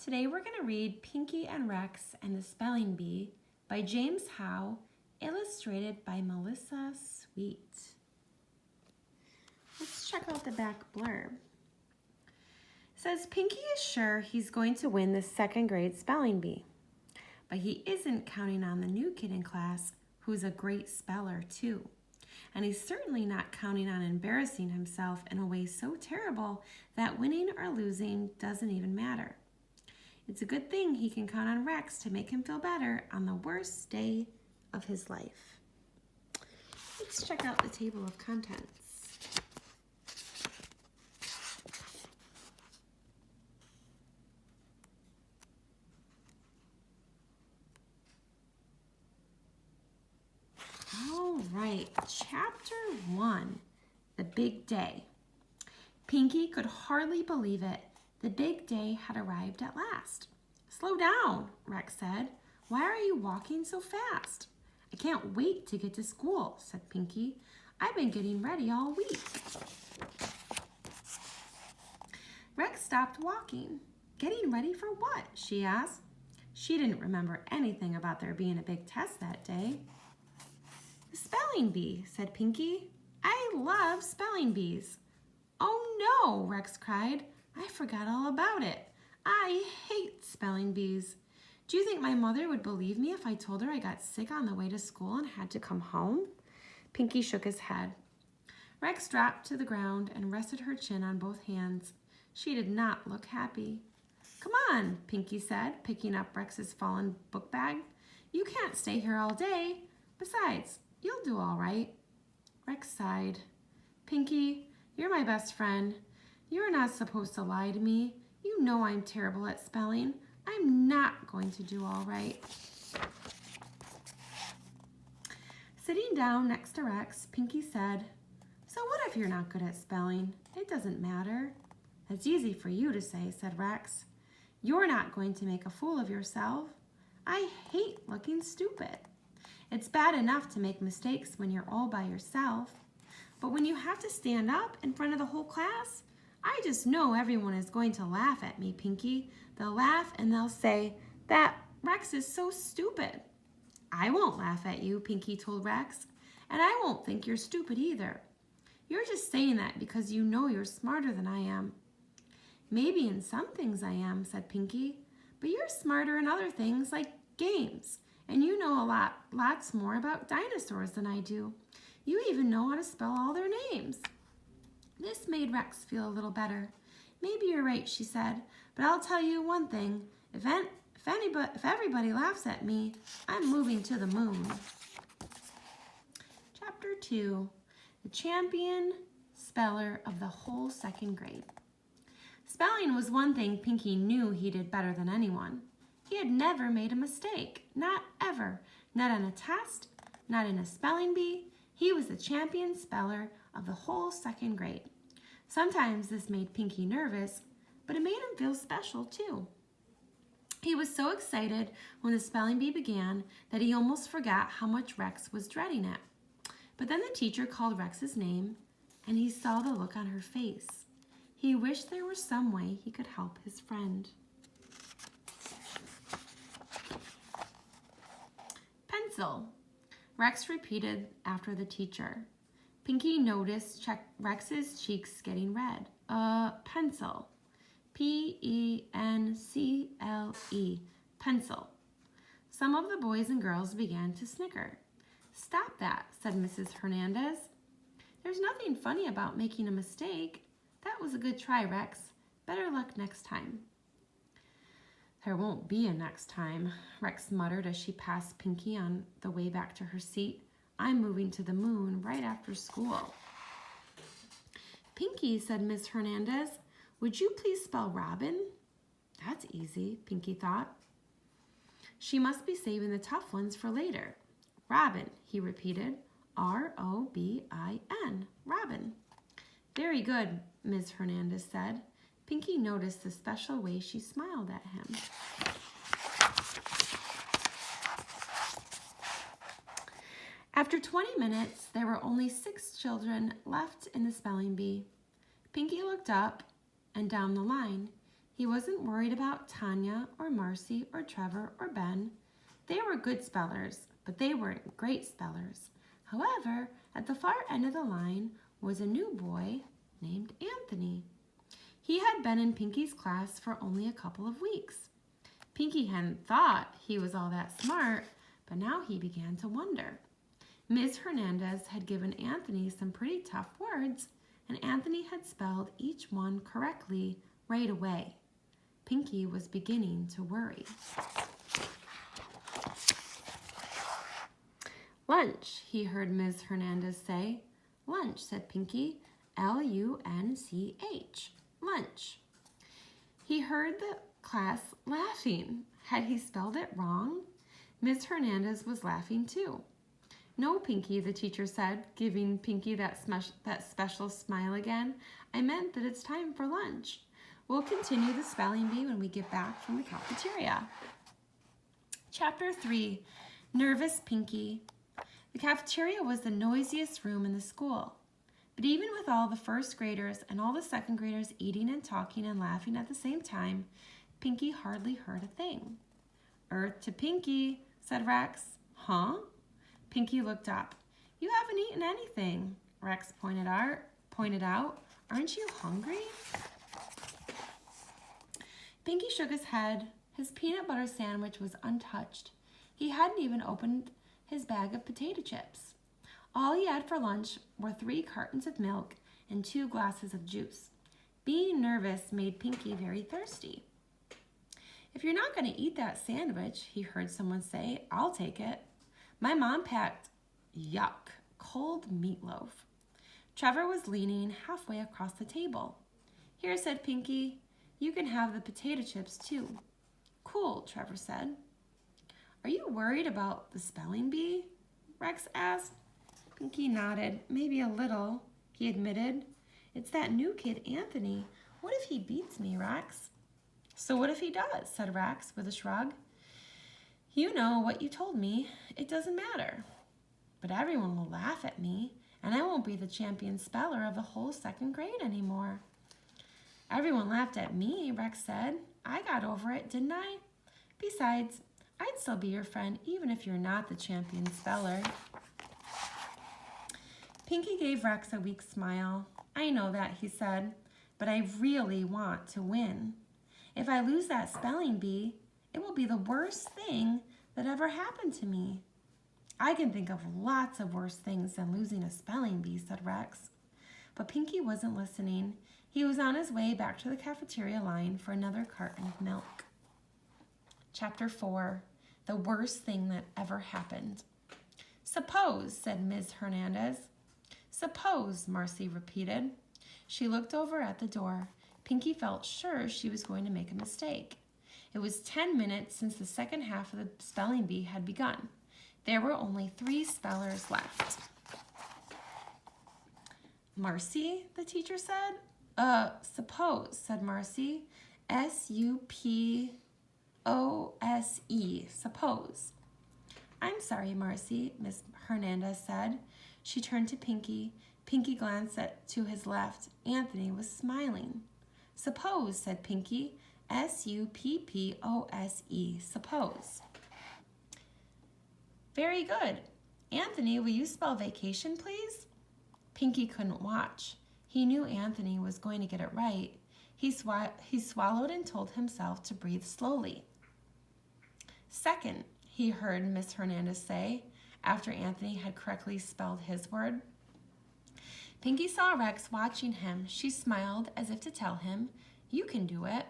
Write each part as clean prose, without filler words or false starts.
Today we're going to read Pinky and Rex and the Spelling Bee by James Howe, illustrated by Melissa Sweet. Let's check out the back blurb. It says, Pinky is sure he's going to win the second grade spelling bee, but he isn't counting on the new kid in class who's a great speller too. And he's certainly not counting on embarrassing himself in a way so terrible that winning or losing doesn't even matter. It's a good thing he can count on Rex to make him feel better on the worst day of his life. Let's check out the table of contents. All right, Chapter 1, The Big Day. Pinky could hardly believe it. The big day had arrived at last. Slow down, Rex said. Why are you walking so fast? I can't wait to get to school, said Pinky. I've been getting ready all week. Rex stopped walking. Getting ready for what? She asked. She didn't remember anything about there being a big test that day. The spelling bee, said Pinky. I love spelling bees. Oh no, Rex cried. I forgot all about it. I hate spelling bees. Do you think my mother would believe me if I told her I got sick on the way to school and had to come home? Pinky shook his head. Rex dropped to the ground and rested her chin on both hands. She did not look happy. Come on, Pinky said, picking up Rex's fallen book bag. You can't stay here all day. Besides, you'll do all right. Rex sighed. Pinky, you're my best friend. You're not supposed to lie to me. You know I'm terrible at spelling. I'm not going to do all right. Sitting down next to Rex, Pinky said, So what if you're not good at spelling? It doesn't matter. That's easy for you to say, said Rex. You're not going to make a fool of yourself. I hate looking stupid. It's bad enough to make mistakes when you're all by yourself. But when you have to stand up in front of the whole class, I just know everyone is going to laugh at me, Pinky. They'll laugh and they'll say, that Rex is so stupid. I won't laugh at you, Pinky told Rex, and I won't think you're stupid either. You're just saying that because you know you're smarter than I am. Maybe in some things I am, said Pinky, but you're smarter in other things like games, and you know lots more about dinosaurs than I do. You even know how to spell all their names. This made Rex feel a little better. Maybe you're right, she said, but I'll tell you one thing. If everybody laughs at me, I'm moving to the moon. Chapter 2, The Champion Speller of the Whole Second Grade. Spelling was one thing Pinky knew he did better than anyone. He had never made a mistake, not ever, not on a test, not in a spelling bee. He was the champion speller of the whole second grade. Sometimes this made Pinky nervous, but it made him feel special too. He was so excited when the spelling bee began that he almost forgot how much Rex was dreading it. But then the teacher called Rex's name, and he saw the look on her face. He wished there were some way he could help his friend. Pencil, Rex repeated after the teacher. Pinky noticed Rex's cheeks getting red. Pencil. P-E-N-C-L-E. Pencil. Some of the boys and girls began to snicker. Stop that, said Mrs. Hernandez. There's nothing funny about making a mistake. That was a good try, Rex. Better luck next time. There won't be a next time, Rex muttered as she passed Pinky on the way back to her seat. I'm moving to the moon right after school. Pinky, said Miss Hernandez, would you please spell Robin? That's easy, Pinky thought. She must be saving the tough ones for later. Robin, he repeated. R-O-B-I-N, Robin. Very good, Miss Hernandez said. Pinky noticed the special way she smiled at him. After 20 minutes, there were only 6 children left in the spelling bee. Pinky looked up and down the line. He wasn't worried about Tanya or Marcy or Trevor or Ben. They were good spellers, but they weren't great spellers. However, at the far end of the line was a new boy named Anthony. He had been in Pinky's class for only a couple of weeks. Pinky hadn't thought he was all that smart, but now he began to wonder. Ms. Hernandez had given Anthony some pretty tough words, and Anthony had spelled each one correctly right away. Pinky was beginning to worry. Lunch, he heard Ms. Hernandez say. Lunch, said Pinky. Lunch. Lunch. He heard the class laughing. Had he spelled it wrong? Ms. Hernandez was laughing too. No, Pinky, the teacher said, giving Pinky that special smile again. I meant that it's time for lunch. We'll continue the spelling bee when we get back from the cafeteria. Chapter 3, Nervous Pinky. The cafeteria was the noisiest room in the school. But even with all the first graders and all the second graders eating and talking and laughing at the same time, Pinky hardly heard a thing. Earth to Pinky, said Rex. Huh? Pinky looked up. You haven't eaten anything, Rex pointed out. Aren't you hungry? Pinky shook his head. His peanut butter sandwich was untouched. He hadn't even opened his bag of potato chips. All he had for lunch were 3 cartons of milk and 2 glasses of juice. Being nervous made Pinky very thirsty. If you're not going to eat that sandwich, he heard someone say, I'll take it. My mom packed, yuck, cold meatloaf. Trevor was leaning halfway across the table. Here, said Pinky, you can have the potato chips too. Cool, Trevor said. Are you worried about the spelling bee? Rex asked. Pinky nodded. Maybe a little, he admitted. It's that new kid, Anthony. What if he beats me, Rex? So what if he does, said Rex with a shrug. You know what you told me. It doesn't matter. But everyone will laugh at me, and I won't be the champion speller of the whole second grade anymore. Everyone laughed at me, Rex said. I got over it, didn't I? Besides, I'd still be your friend even if you're not the champion speller. Pinky gave Rex a weak smile. I know that, he said, but I really want to win. If I lose that spelling bee, it will be the worst thing that ever happened to me. I can think of lots of worse things than losing a spelling bee, said Rex. But Pinky wasn't listening. He was on his way back to the cafeteria line for another carton of milk. Chapter 4, The Worst Thing That Ever Happened. Suppose, said Ms. Hernandez. Suppose, Marcy repeated. She looked over at the door. Pinky felt sure she was going to make a mistake. It was 10 minutes since the second half of the spelling bee had begun. There were only 3 spellers left. Marcy, the teacher said. Suppose, said Marcy. S-U-P-O-S-E, suppose. I'm sorry, Marcy, Miss Hernandez said. She turned to Pinky. Pinky glanced to his left. Anthony was smiling. Suppose, said Pinky. S-U-P-P-O-S-E, suppose. Very good. Anthony, will you spell vacation, please? Pinky couldn't watch. He knew Anthony was going to get it right. He swallowed and told himself to breathe slowly. Second, he heard Miss Hernandez say, after Anthony had correctly spelled his word. Pinky saw Rex watching him. She smiled as if to tell him, you can do it.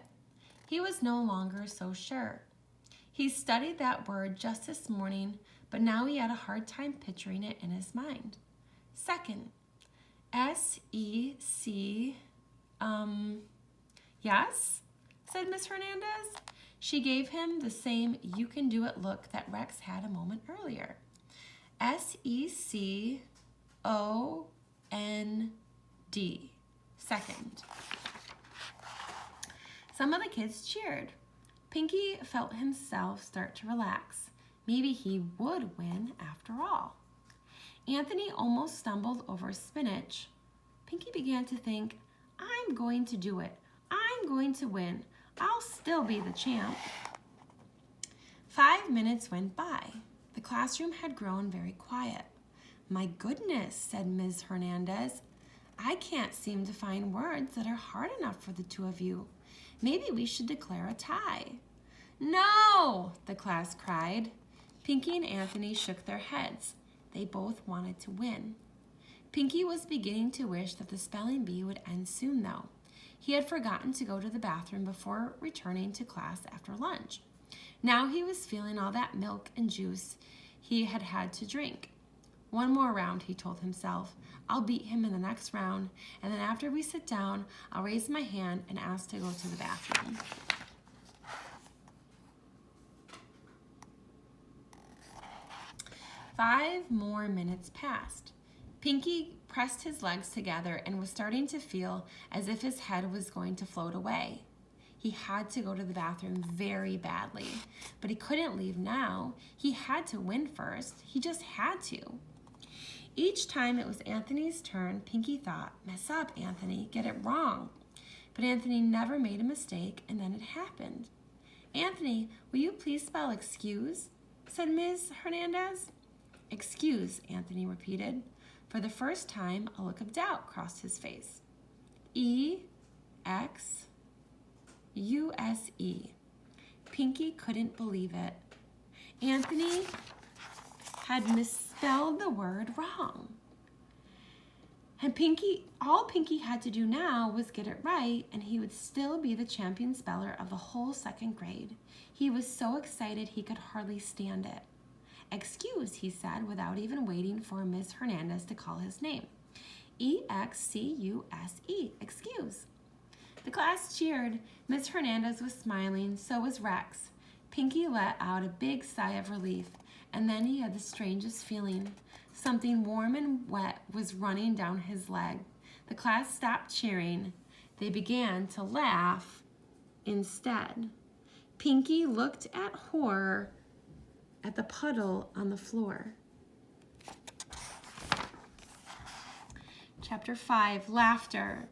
He was no longer so sure. He studied that word just this morning, but now he had a hard time picturing it in his mind. Second, S-E-C, yes, said Miss Hernandez. She gave him the same you can do it look that Rex had a moment earlier. S-E-C-O-N-D, second. Some of the kids cheered. Pinky felt himself start to relax. Maybe he would win after all. Anthony almost stumbled over spinach. Pinky began to think, I'm going to do it. I'm going to win. I'll still be the champ. 5 minutes went by. The classroom had grown very quiet. My goodness, said Ms. Hernandez. I can't seem to find words that are hard enough for the two of you. Maybe we should declare a tie. No, the class cried. Pinky and Anthony shook their heads. They both wanted to win. Pinky was beginning to wish that the spelling bee would end soon, though. He had forgotten to go to the bathroom before returning to class after lunch. Now he was feeling all that milk and juice he had had to drink. One more round, he told himself. I'll beat him in the next round, and then after we sit down, I'll raise my hand and ask to go to the bathroom. Five more minutes passed. Pinky pressed his legs together and was starting to feel as if his head was going to float away. He had to go to the bathroom very badly, but he couldn't leave now. He had to win first. He just had to. Each time it was Anthony's turn, Pinky thought, mess up, Anthony, get it wrong. But Anthony never made a mistake, and then it happened. Anthony, will you please spell excuse? Said Ms. Hernandez. Excuse, Anthony repeated. For the first time, a look of doubt crossed his face. E-X-U-S-E. Pinky couldn't believe it. Anthony had misspelled the word wrong. And all Pinky had to do now was get it right, and he would still be the champion speller of the whole second grade. He was so excited he could hardly stand it. Excuse, he said, without even waiting for Miss Hernandez to call his name. E-X-C-U-S-E, excuse. The class cheered. Miss Hernandez was smiling, so was Rex. Pinky let out a big sigh of relief, and then he had the strangest feeling. Something warm and wet was running down his leg. The class stopped cheering. They began to laugh instead. Pinky looked at horror at the puddle on the floor. Chapter 5, Laughter.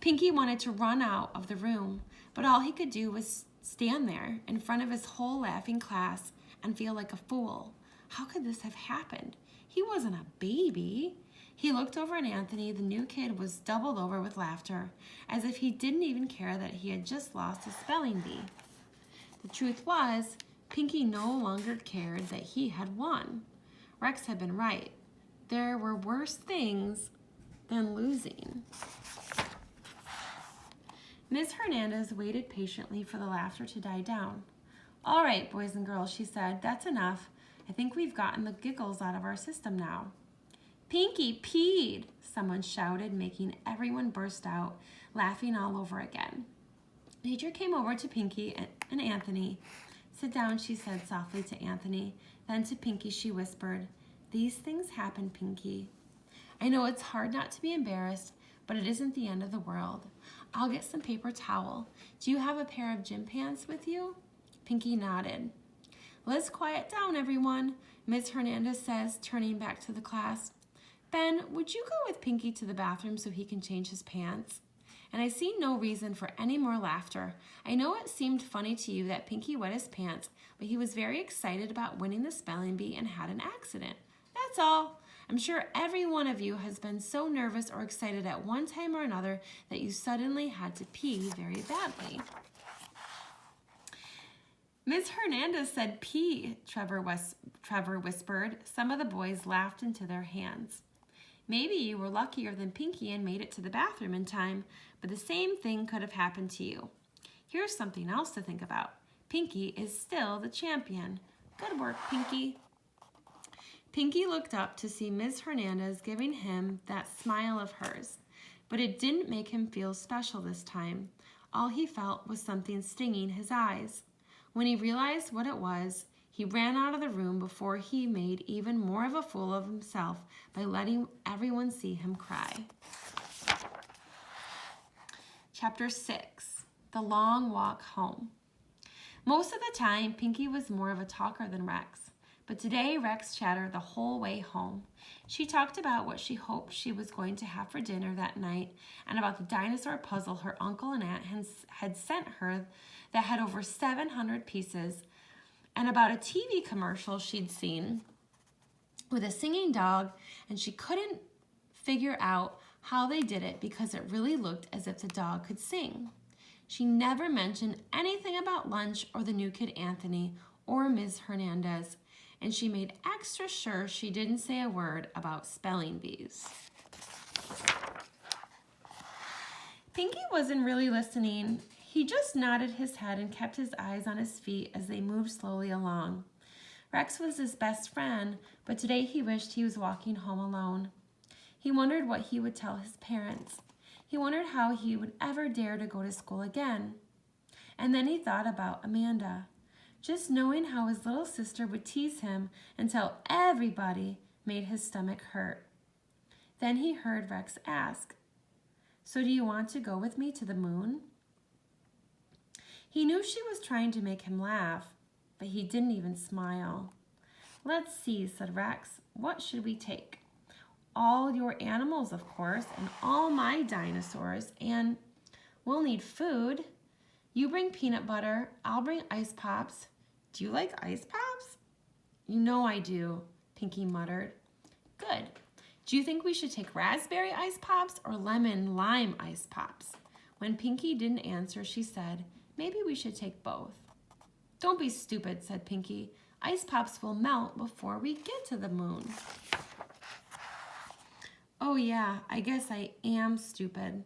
Pinky wanted to run out of the room, but all he could do was stand there in front of his whole laughing class and feel like a fool. How could this have happened? He wasn't a baby. He looked over at Anthony. The new kid was doubled over with laughter, as if he didn't even care that he had just lost his spelling bee. The truth was, Pinky no longer cared that he had won. Rex had been right. There were worse things than losing. Ms. Hernandez waited patiently for the laughter to die down. All right, boys and girls, she said, that's enough. I think we've gotten the giggles out of our system now. Pinky peed, someone shouted, making everyone burst out, laughing all over again. The teacher came over to Pinky and Anthony. Sit down, she said softly to Anthony. Then to Pinky she whispered, these things happen, Pinky. I know it's hard not to be embarrassed, but it isn't the end of the world. I'll get some paper towel. Do you have a pair of gym pants with you? Pinky nodded. Let's quiet down, everyone, Ms. Hernandez says, turning back to the class. Ben, would you go with Pinky to the bathroom so he can change his pants? And I see no reason for any more laughter. I know it seemed funny to you that Pinky wet his pants, but he was very excited about winning the spelling bee and had an accident. That's all. I'm sure every one of you has been so nervous or excited at one time or another that you suddenly had to pee very badly. Ms. Hernandez said pee, Trevor whispered. Some of the boys laughed into their hands. Maybe you were luckier than Pinky and made it to the bathroom in time, but the same thing could have happened to you. Here's something else to think about. Pinky is still the champion. Good work, Pinky. Pinky looked up to see Ms. Hernandez giving him that smile of hers, but it didn't make him feel special this time. All he felt was something stinging his eyes. When he realized what it was, he ran out of the room before he made even more of a fool of himself by letting everyone see him cry. Chapter 6, The Long Walk Home. Most of the time, Pinky was more of a talker than Rex, But today Rex chattered the whole way home. She talked about what she hoped she was going to have for dinner that night and about the dinosaur puzzle her uncle and aunt had sent her that had over 700 pieces, and about a TV commercial she'd seen with a singing dog, and she couldn't figure out how they did it because it really looked as if the dog could sing. She never mentioned anything about lunch or the new kid Anthony or Ms. Hernandez, and she made extra sure she didn't say a word about spelling bees. Pinky wasn't really listening. He just nodded his head and kept his eyes on his feet as they moved slowly along. Rex was his best friend, but today he wished he was walking home alone. He wondered what he would tell his parents. He wondered how he would ever dare to go to school again. And then he thought about Amanda. Just knowing how his little sister would tease him until everybody made his stomach hurt. Then he heard Rex ask, "So do you want to go with me to the moon?" He knew she was trying to make him laugh, but he didn't even smile. "Let's see," said Rex. "What should we take?" "All your animals, of course, and all my dinosaurs, and we'll need food. You bring peanut butter, I'll bring ice pops." "Do you like ice pops?" "You know I do," Pinky muttered. "Good. Do you think we should take raspberry ice pops or lemon lime ice pops?" When Pinky didn't answer, she said, "Maybe we should take both." "Don't be stupid," said Pinky. "Ice pops will melt before we get to the moon." "Oh yeah, I guess I am stupid."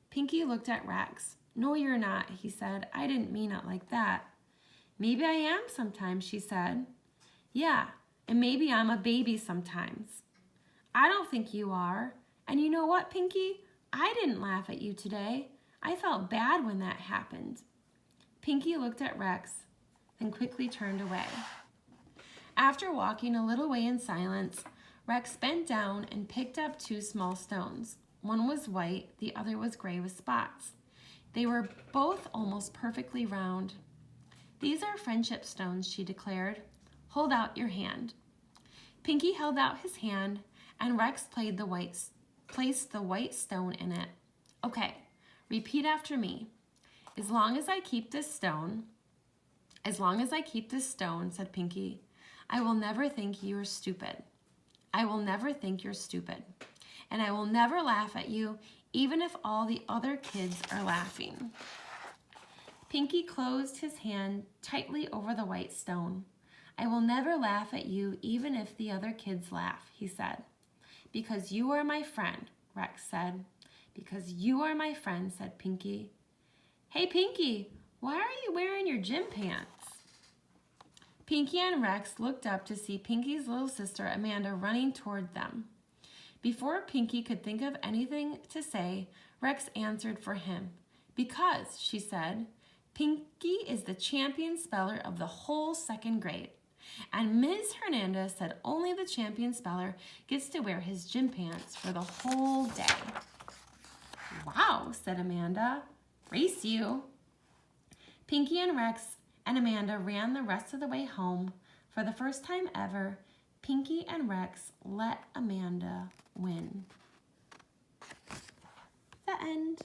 Pinky looked at Rex. "No, you're not," he said. "I didn't mean it like that." "Maybe I am sometimes," she said. "Yeah, and maybe I'm a baby sometimes." "I don't think you are. And you know what, Pinky? I didn't laugh at you today. I felt bad when that happened." Pinky looked at Rex, then quickly turned away. After walking a little way in silence, Rex bent down and picked up two small stones. One was white, the other was gray with spots. They were both almost perfectly round. "These are friendship stones," she declared. "Hold out your hand." Pinky held out his hand, and Rex placed the white stone in it. "Okay, repeat after me. As long as I keep this stone," said Pinky, "I will never think you're stupid. I will never think you're stupid. And I will never laugh at you, even if all the other kids are laughing." Pinky closed his hand tightly over the white stone. "I will never laugh at you, even if the other kids laugh," he said. "Because you are my friend," Rex said. "Because you are my friend," said Pinky. "Hey, Pinky, why are you wearing your gym pants?" Pinky and Rex looked up to see Pinky's little sister, Amanda, running toward them. Before Pinky could think of anything to say, Rex answered for him. "Because," she said, "Pinky is the champion speller of the whole second grade. And Ms. Hernandez said only the champion speller gets to wear his gym pants for the whole day." "Wow," said Amanda. "Race you." Pinky and Rex and Amanda ran the rest of the way home. For the first time ever, Pinky and Rex let Amanda win. The end.